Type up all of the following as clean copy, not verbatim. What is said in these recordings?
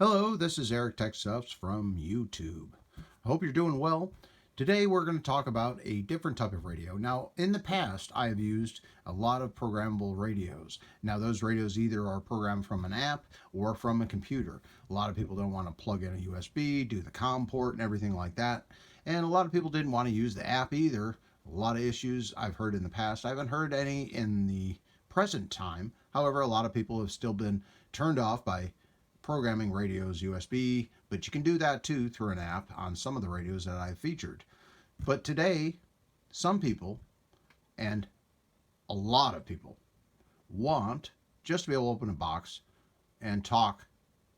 Hello, this is Eric Techstuffs from YouTube. I hope you're doing well. Today we're going to talk about a different type of radio. Now, in the past, I have used a lot of programmable radios. Now, those radios either are programmed from an app or from a computer. A lot of people don't want to plug in a USB, do the COM port and everything like that. And a lot of people didn't want to use the app either. A lot of issues I've heard in the past. I haven't heard any in the present time. However, a lot of people have still been turned off by programming radios USB, but you can do that too through an app on some of the radios that I've featured. But today, some people, and a lot of people, want just to be able to open a box and talk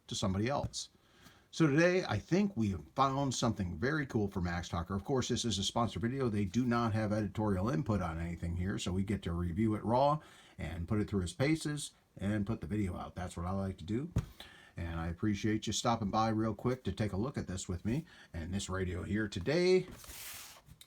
to somebody else. So today, I think we have found something very cool for MaxTalker. Of course, this is a sponsored video. They do not have editorial input on anything here, so we get to review it raw and put it through its paces and put the video out. That's what I like to do. And I appreciate you stopping by real quick to take a look at this with me. And this radio here today,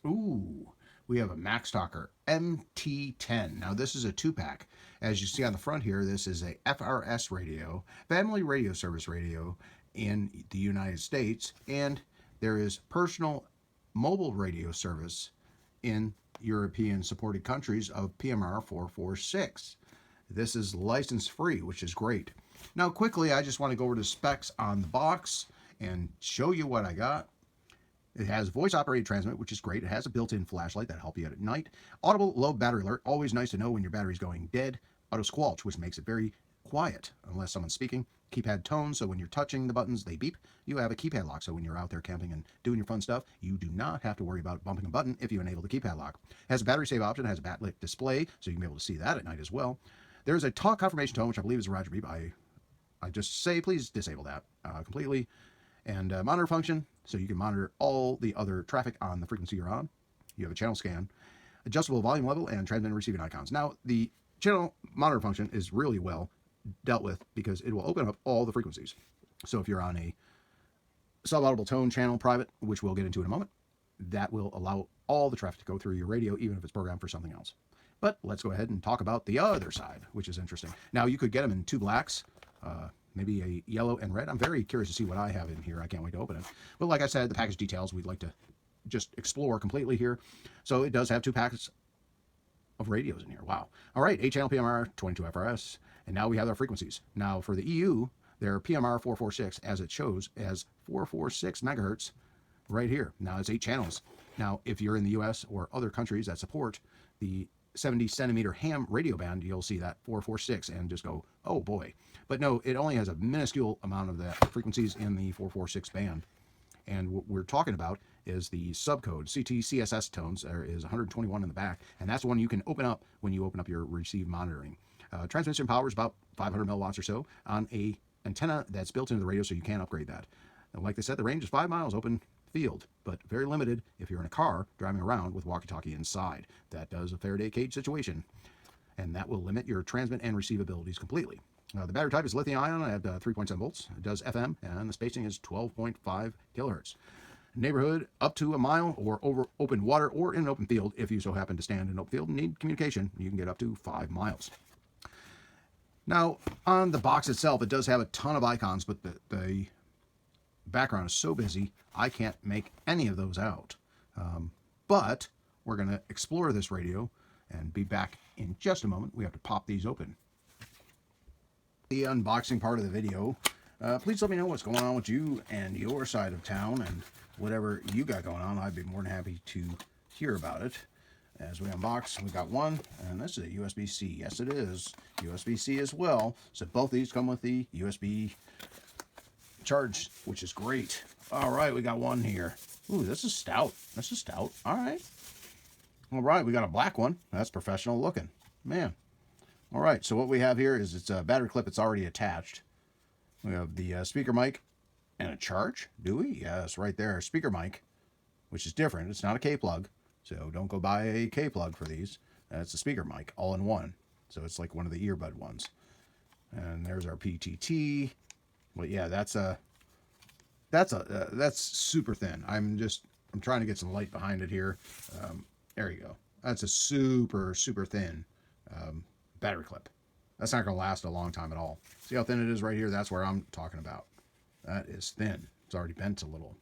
we have a MaxTalker MT10. Now this is a 2-pack. As you see on the front here, this is a FRS radio, Family Radio Service radio in the United States. And there is personal mobile radio service in European supported countries of PMR 446. This is license free, which is great. Now quickly, I just want to go over the specs on the box and show you what I got. It has voice operated transmit, which is great. It has a built-in flashlight that'll help you out at night. Audible low battery alert, always nice to know when your battery's going dead. Auto squelch, which makes it very quiet unless someone's speaking. Keypad tone, so when you're touching the buttons, they beep. You have a keypad lock, so when you're out there camping and doing your fun stuff, you do not have to worry about bumping a button if you enable the keypad lock. It has a battery save option, it has a backlit display, so you can be able to see that at night as well. There's a talk confirmation tone, which I believe is a Roger beep. I just say, please disable that completely. And monitor function, so you can monitor all the other traffic on the frequency you're on. You have a channel scan, adjustable volume level, and transmitting and receiving icons. Now, the channel monitor function is really well dealt with because it will open up all the frequencies. So if you're on a sub-audible tone channel private, which we'll get into in a moment, that will allow all the traffic to go through your radio, even if it's programmed for something else. But let's go ahead and talk about the other side, which is interesting. Now, you could get them in 2 blacks, maybe a yellow and red. I'm very curious to see what I have in here. I can't wait to open it. But like I said, the package details we'd like to just explore completely here. So it does have 2 packets of radios in here. Wow. All right, 8-channel PMR, 22 FRS, and now we have our frequencies. Now for the EU, they're PMR 446, as it shows as 446 megahertz right here. Now it's 8 channels. Now, if you're in the US or other countries that support the 70 centimeter ham radio band, you'll see that 446 and just go, oh boy. But no, it only has a minuscule amount of the frequencies in the 446 band. And what we're talking about is the subcode, CTCSS tones. There is 121 in the back, and that's the one you can open up when you open up your receive monitoring. Transmission power is about 500 milliwatts or so on a antenna that's built into the radio, so you can upgrade that. And like they said, the range is 5 miles open field, but very limited if you're in a car driving around with walkie-talkie inside. That does a Faraday cage situation, and that will limit your transmit and receive abilities completely. The battery type is lithium-ion at 3.7 volts. It does FM, and the spacing is 12.5 kilohertz. Neighborhood up to a mile or over open water or in an open field. If you so happen to stand in an open field and need communication, you can get up to 5 miles. Now, on the box itself, it does have a ton of icons, but the background is so busy, I can't make any of those out. But we're going to explore this radio and be back in just a moment. We have to pop these open. The unboxing part of the video, please let me know what's going on with you and your side of town, and whatever you got going on, I'd be more than happy to hear about it. As we unbox, we got one, and this is a USB-C. Yes, it is USB-C as well. So both these come with the USB charge, which is great. All right, we got one here. Ooh, this is stout. This is stout. All right. All right, we got a black one. That's professional looking. Man. All right, so what we have here is it's a battery clip. It's already attached. We have the speaker mic and a charge. Do we? Yes, right there. Speaker mic, which is different. It's not a K-plug, so don't go buy a K-plug for these. It's a speaker mic, all in one. So it's like one of the earbud ones. And there's our PTT. But yeah, that's super thin. I'm trying to get some light behind it here. There you go. That's a super thin battery clip. That's not going to last a long time at all. See how thin it is right here? That's where I'm talking about. That is thin. It's already bent a little.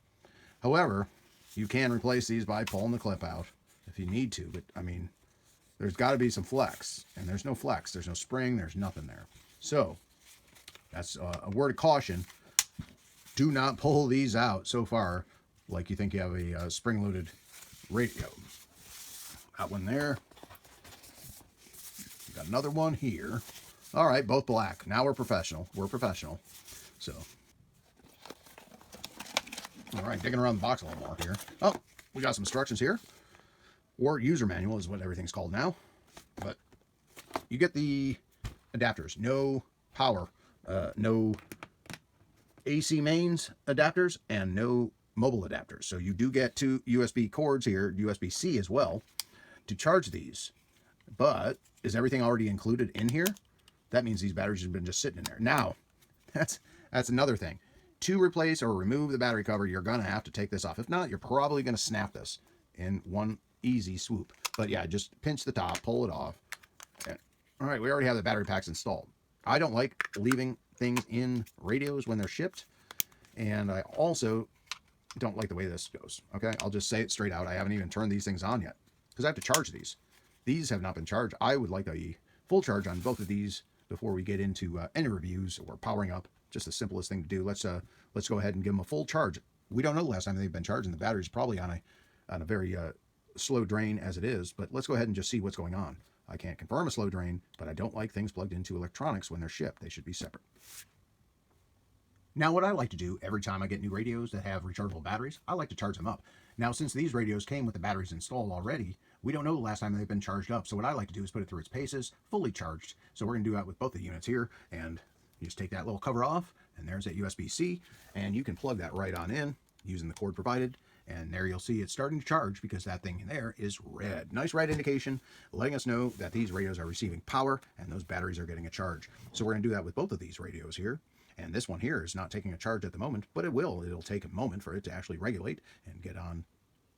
However, you can replace these by pulling the clip out if you need to, but I mean, there's got to be some flex, and there's no flex. There's no spring. There's nothing there. So that's a word of caution. Do not pull these out so far like you think you have a spring-loaded radio. Got one there. Got another one here. All right, both black. Now we're professional. We're professional. So, all right, digging around the box a little more here. Oh, we got some instructions here. Or user manual is what everything's called now. But you get the adapters. No power. No AC mains adapters and no mobile adapters. So you do get two USB cords here, USB-C as well, to charge these. But is everything already included in here? That means these batteries have been just sitting in there. Now, that's another thing. To replace or remove the battery cover, you're going to have to take this off. If not, you're probably going to snap this in one easy swoop. But yeah, just pinch the top, pull it off. And, all right, we already have the battery packs installed. I don't like leaving things in radios when they're shipped. And I also don't like the way this goes. Okay, I'll just say it straight out. I haven't even turned these things on yet because I have to charge these. These have not been charged. I would like a full charge on both of these before we get into any reviews or powering up. Just the simplest thing to do. Let's go ahead and give them a full charge. We don't know the last time they've been charged, and the battery's probably on a very slow drain as it is. But let's go ahead and just see what's going on. I can't confirm a slow drain, but I don't like things plugged into electronics when they're shipped. They should be separate. Now, what I like to do every time I get new radios that have rechargeable batteries, I like to charge them up. Now, since these radios came with the batteries installed already, we don't know the last time they've been charged up. So what I like to do is put it through its paces, fully charged. So we're going to do that with both the units here. And you just take that little cover off, and there's that USB-C. And you can plug that right on in using the cord provided. And there you'll see it's starting to charge because that thing in there is red. Nice red indication letting us know that these radios are receiving power and those batteries are getting a charge. So we're going to do that with both of these radios here. And this one here is not taking a charge at the moment, but it will. It'll take a moment for it to actually regulate and get on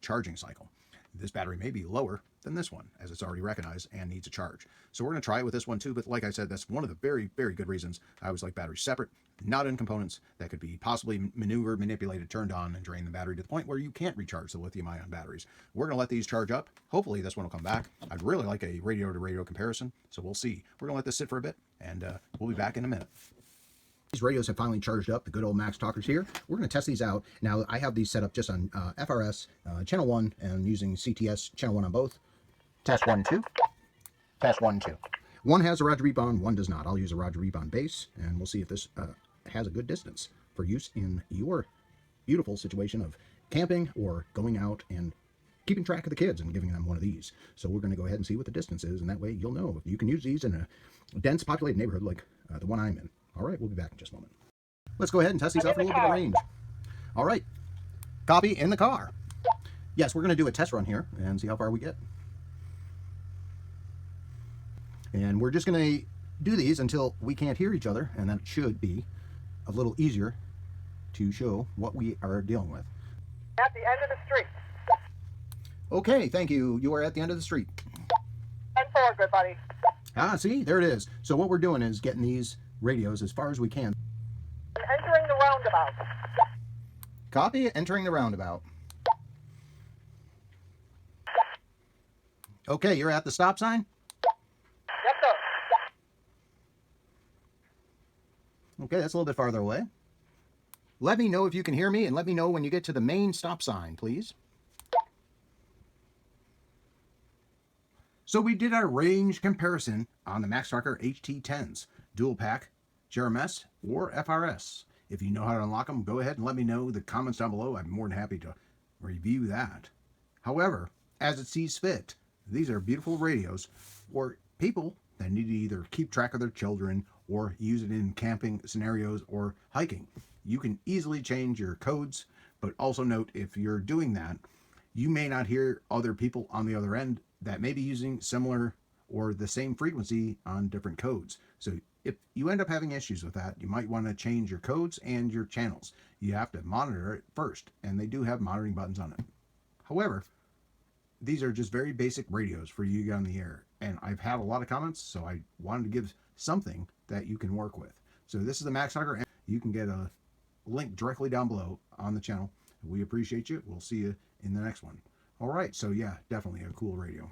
charging cycle. This battery may be lower than this one, as it's already recognized and needs a charge. So we're going to try it with this one too, but like I said, that's one of the very, very good reasons I always like batteries separate, not in components that could be possibly maneuvered, manipulated, turned on, and drain the battery to the point where you can't recharge the lithium-ion batteries. We're going to let these charge up. Hopefully this one will come back. I'd really like a radio-to-radio comparison, so we'll see. We're going to let this sit for a bit, and we'll be back in a minute. These radios have finally charged up, the good old MaxTalkers here. We're going to test these out. Now, I have these set up just on FRS, channel 1, and using CTS, channel 1 on both. Test 1, 2. Test 1, 2. One has a Roger Reap-On, one does not. I'll use a Roger Reap-On base, and we'll see if this has a good distance for use in your beautiful situation of camping or going out and keeping track of the kids and giving them one of these. So we're going to go ahead and see what the distance is, and that way you'll know. You can use these in a dense populated neighborhood like the one I'm in. All right, we'll be back in just a moment. Let's go ahead and test these out for a little bit of range. All right, copy in the car. Yes, we're going to do a test run here and see how far we get. And we're just going to do these until we can't hear each other, and that should be a little easier to show what we are dealing with. At the end of the street. Okay, thank you. You are at the end of the street. 10-4, good buddy. Ah, see, there it is. So what we're doing is getting these radios as far as we can. Entering the roundabout. Copy, entering the roundabout. Okay, you're at the stop sign? Yes, sir. Okay, that's a little bit farther away. Let me know if you can hear me, and let me know when you get to the main stop sign, please. So we did our range comparison on the MaxTalker HT10s, dual pack, JRMS, or FRS. If you know how to unlock them, go ahead and let me know in the comments down below. I'm more than happy to review that. However, as it sees fit, these are beautiful radios for people that need to either keep track of their children or use it in camping scenarios or hiking. You can easily change your codes, but also note if you're doing that, you may not hear other people on the other end that may be using similar or the same frequency on different codes. So if you end up having issues with that, you might want to change your codes and your channels. You have to monitor it first, and they do have monitoring buttons on it. However, these are just very basic radios for you to get on the air, and I've had a lot of comments, so I wanted to give something that you can work with. So this is the MaxTalker. You can get a link directly down below on the channel. We appreciate you. We'll see you in the next one. All right, so yeah, definitely a cool radio.